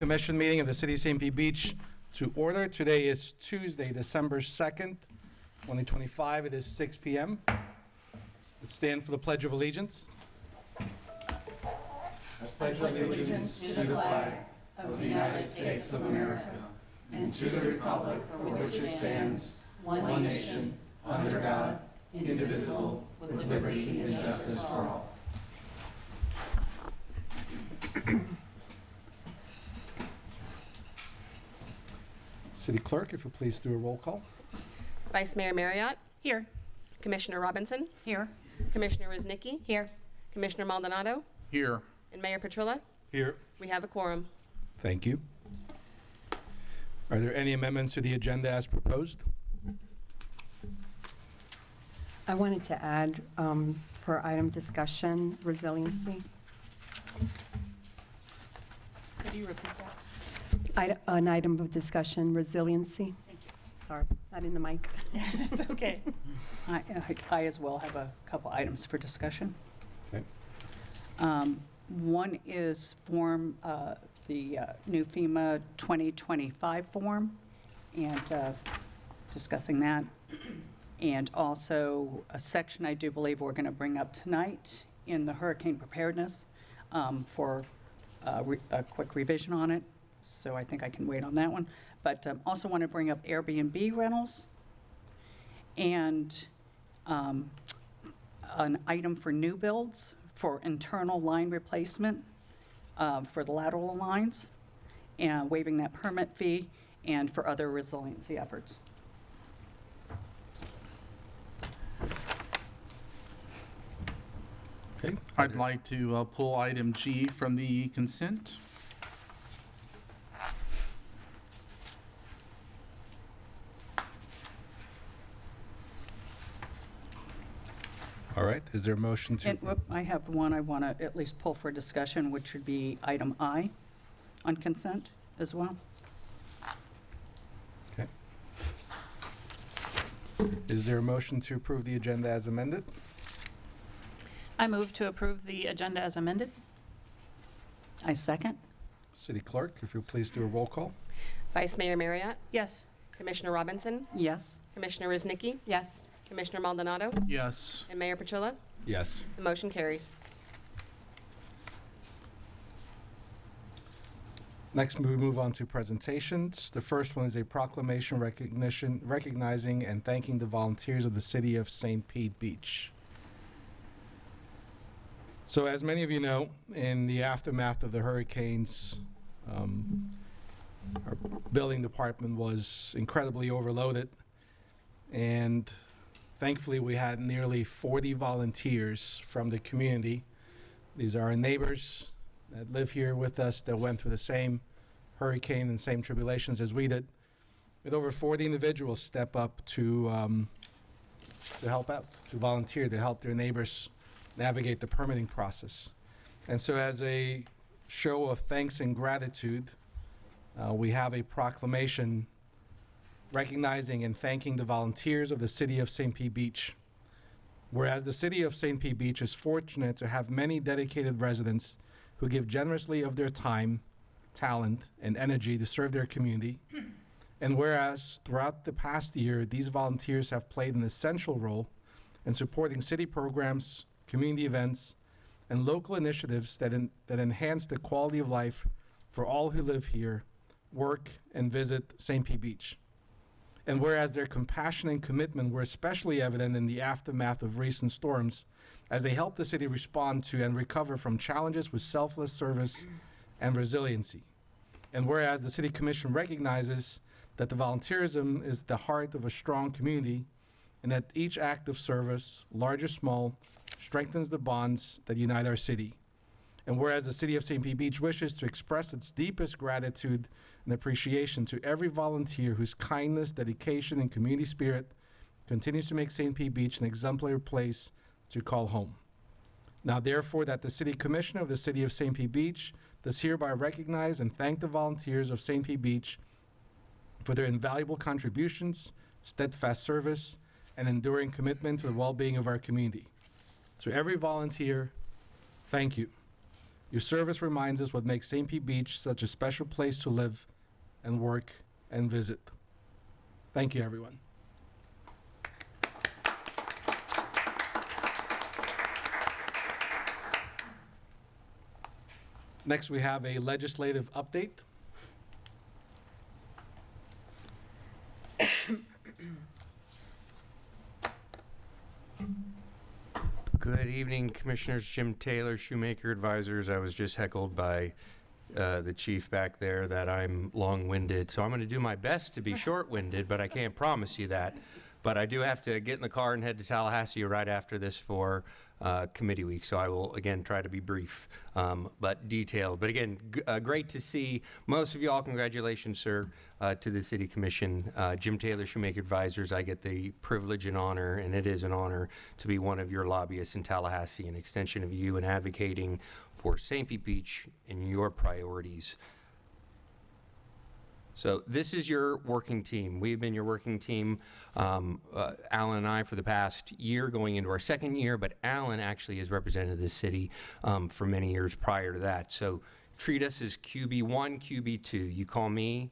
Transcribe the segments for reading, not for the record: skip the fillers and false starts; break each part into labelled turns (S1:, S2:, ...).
S1: Commission meeting of the City of St. Pete Beach to order. Today is Tuesday, December 2nd, 2025. It is 6 p.m. Let's stand for the Pledge of Allegiance. I pledge allegiance to the flag of the United States of America and to the republic for which it stands, one nation, under God, indivisible, with liberty and justice for all. City Clerk, if you'll please do a roll call.
S2: Vice Mayor Marriott.
S3: Here.
S2: Commissioner Robinson.
S3: Here.
S2: Commissioner Ruznicki.
S3: Here.
S2: Commissioner Maldonado.
S4: Here.
S2: And Mayor Petrilla.
S1: Here.
S2: We have a quorum.
S1: Thank you. Are there any amendments to the agenda as proposed?
S5: I wanted to add for item discussion, resiliency.
S2: Could you repeat that?
S5: An item of discussion, resiliency.
S3: Thank you.
S5: Sorry, not in the mic.
S3: It's okay. I as well have a couple items for discussion.
S1: Okay.
S3: One is form, the new FEMA 2025 form, and discussing that. And also a section I do believe we're going to bring up tonight in the hurricane preparedness for a quick revision on it. So I think I can wait on that one. But also want to bring up Airbnb rentals and an item for new builds for internal line replacement for the lateral lines, and waiving that permit fee, and for other resiliency efforts.
S1: Okay.
S4: I'd like to pull item G from the consent.
S1: All right. Is there a motion to?
S3: And I have one I want to at least pull for discussion, which would be item I on consent as well.
S1: Okay. Is there a motion to approve the agenda as amended?
S6: I move to approve the agenda as amended.
S3: I second.
S1: City Clerk, if you'll please do a roll call.
S2: Vice Mayor Marriott.
S6: Yes.
S2: Commissioner Robinson.
S3: Yes.
S2: Commissioner Ruznicki.
S5: Yes.
S2: Commissioner Maldonado.
S4: Yes.
S2: And Mayor Petrilla.
S1: Yes.
S2: The motion carries.
S1: Next, we move on to presentations. The first one is a proclamation recognizing and thanking the volunteers of the City of St. Pete Beach. So as many of you know, in the aftermath of the hurricanes, our building department was incredibly overloaded, and thankfully we had nearly 40 volunteers from the community. These are our neighbors that live here with us that went through the same hurricane and same tribulations as we did, with over 40 individuals step up to help out, to volunteer, to help their neighbors navigate the permitting process. And so as a show of thanks and gratitude, we have a proclamation recognizing and thanking the volunteers of the City of St. Pete Beach. Whereas the City of St. Pete Beach is fortunate to have many dedicated residents who give generously of their time, talent, and energy to serve their community. And whereas throughout the past year, these volunteers have played an essential role in supporting city programs, community events, and local initiatives that enhance the quality of life for all who live here, work, and visit St. Pete Beach. And whereas their compassion and commitment were especially evident in the aftermath of recent storms, as they helped the city respond to and recover from challenges with selfless service and resiliency. And whereas the City Commission recognizes that the volunteerism is the heart of a strong community, and that each act of service, large or small, strengthens the bonds that unite our city. And whereas the City of St. Pete Beach wishes to express its deepest gratitude and appreciation to every volunteer whose kindness, dedication, and community spirit continues to make St. Pete Beach an exemplary place to call home. Now, therefore, that the City Commissioner of the City of St. Pete Beach does hereby recognize and thank the volunteers of St. Pete Beach for their invaluable contributions, steadfast service, and enduring commitment to the well-being of our community. To every volunteer, thank you. Your service reminds us what makes St. Pete Beach such a special place to live and work and visit. Thank you, everyone. Next, we have a legislative update.
S7: Good evening, Commissioners. Jim Taylor, Shoemaker Advisors. I was just heckled by the chief back there that I'm long-winded, so I'm going to do my best to be short-winded, but I can't promise you that. But I do have to get in the car and head to Tallahassee right after this for committee week, so I will again try to be brief but detailed. But again, great to see most of y'all. Congratulations, sir, to the City Commission. Jim Taylor, Shoemaker Advisors. I get the privilege and honor, and it is an honor, to be one of your lobbyists in Tallahassee, an extension of you in advocating for St. Pete Beach and your priorities. So this is your working team. We've been your working team, Alan and I, for the past year, going into our second year, but Alan actually has represented this city for many years prior to that. So treat us as QB1, QB2. You call me,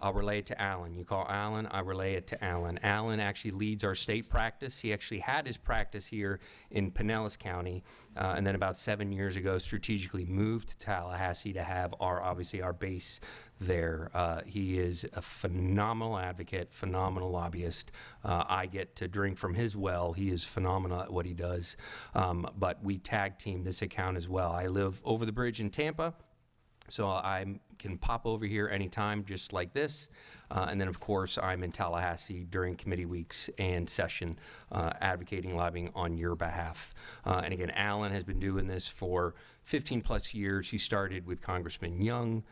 S7: I'll relay it to Alan. You call Alan, I relay it to Alan. Alan actually leads our state practice. He actually had his practice here in Pinellas County, and then about 7 years ago strategically moved to Tallahassee to have obviously our base there. He is a phenomenal advocate, phenomenal lobbyist. I get to drink from his well. He is phenomenal at what he does. But we tag team this account as well. I live over the bridge in Tampa, so I can pop over here anytime, just like this. And then, of course, I'm in Tallahassee during committee weeks and session, advocating, lobbying on your behalf. And again, Alan has been doing this for 15 plus years. He started with Congressman Young,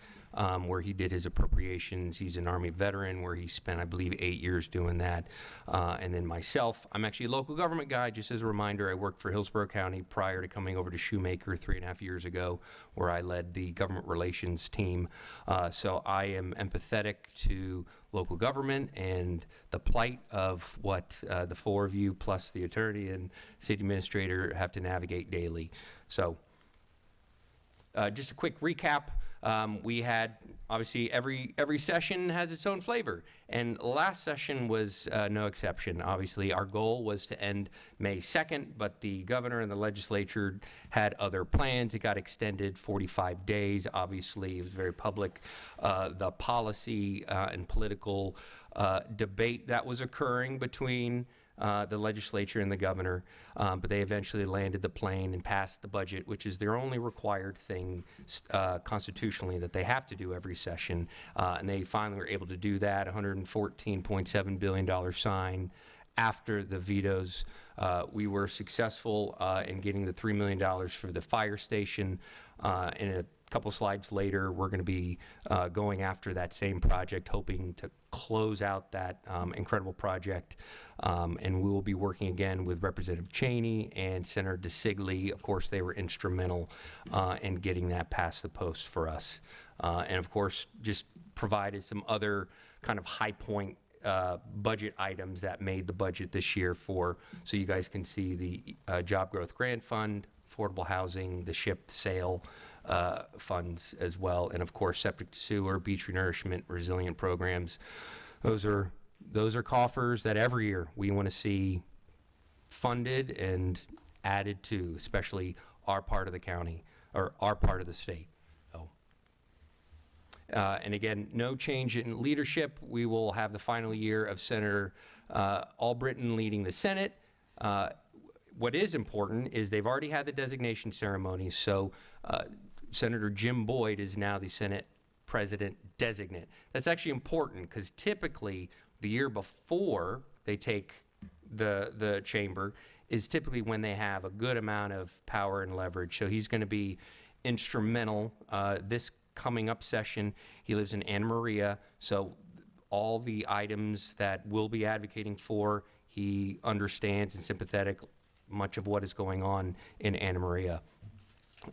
S7: where he did his appropriations. He's an Army veteran where he spent, I believe, 8 years doing that. And then myself, I'm actually a local government guy. Just as a reminder, I worked for Hillsborough County prior to coming over to Shoemaker 3.5 years ago, where I led the government relations team. So I am empathetic to local government and the plight of what the four of you plus the attorney and city administrator have to navigate daily. So just a quick recap. We had, obviously, every session has its own flavor, and last session was no exception. Obviously, our goal was to end May 2nd, but the governor and the legislature had other plans. It got extended 45 days. Obviously, it was very public. The policy and political debate that was occurring between the legislature and the governor, but they eventually landed the plane and passed the budget, which is their only required thing constitutionally that they have to do every session. And they finally were able to do that, $114.7 billion sign. After the vetoes, we were successful in getting the $3 million for the fire station. In a couple slides later, we're going to be going after that same project, hoping to close out that incredible project. And we will be working again with Representative Cheney and Senator DeSigley. Of course, they were instrumental in getting that past the post for us. And of course, just provided some other kind of high point budget items that made the budget this year so you guys can see the Job Growth Grant Fund, affordable housing, the SHIP sale funds as well, and of course septic sewer, beach renourishment, resilient programs. Those are coffers that every year we want to see funded and added to, especially our part of the county or our part of the state. And again, no change in leadership. We will have the final year of Senator Albritton leading the Senate. What is important is they've already had the designation ceremony, so Senator Jim Boyd is now the Senate President designate. That's actually important because typically the year before they take the chamber is typically when they have a good amount of power and leverage. So he's going to be instrumental this coming up session. He lives in Anna Maria, so all the items that we'll be advocating for, he understands and sympathetic much of what is going on in Anna Maria.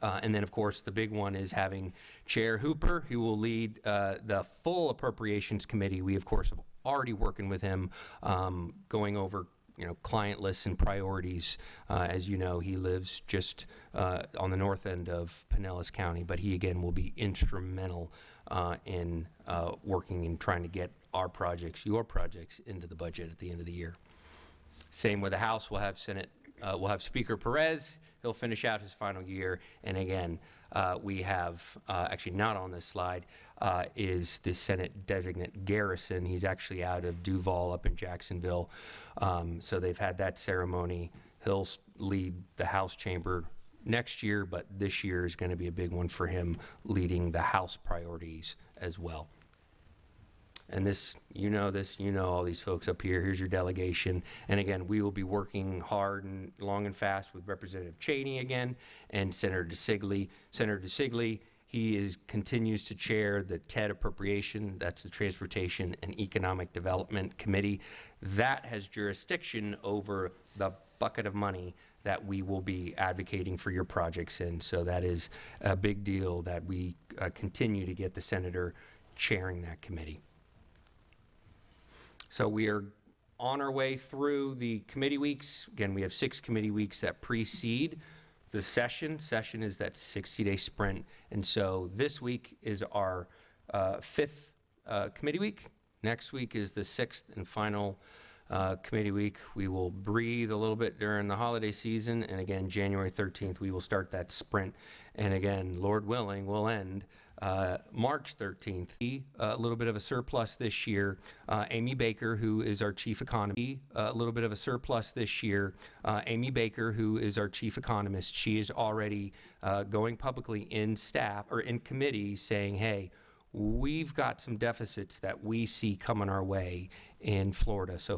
S7: And then, of course, the big one is having Chair Hooper, who will lead the full Appropriations Committee. We, of course, have already working with him, going over client lists and priorities. As you know, he lives just on the north end of Pinellas County, but he again will be instrumental in working and trying to get our projects, your projects, into the budget at the end of the year. Same with the House. We'll have Speaker Perez. He'll finish out his final year. And again, we have, actually not on this slide, is the Senate designate Garrison. He's actually out of Duval up in Jacksonville. So they've had that ceremony. He'll lead the House chamber next year, but this year is going to be a big one for him, leading the House priorities as well. And this, you know all these folks up here. Here's your delegation. And again, we will be working hard and long and fast with Representative Cheney again and Senator DeSigley. Senator DeSigley, he continues to chair the TED appropriation. That's the Transportation and Economic Development Committee. That has jurisdiction over the bucket of money that we will be advocating for your projects in. So that is a big deal that we continue to get the senator chairing that committee. So we are on our way through the committee weeks. Again, we have 6 committee weeks that precede the session. Session is that 60-day sprint. And so this week is our 5th committee week. Next week is the 6th and final committee week. We will breathe a little bit during the holiday season. And again, January 13th, we will start that sprint. And again, Lord willing, we'll end March 13th. A little bit of a surplus this year. Amy Baker, who is our chief economist, a little bit of a surplus this year. Amy Baker, who is our chief economist, she is already going publicly in staff or in committee saying, hey, we've got some deficits that we see coming our way in Florida. So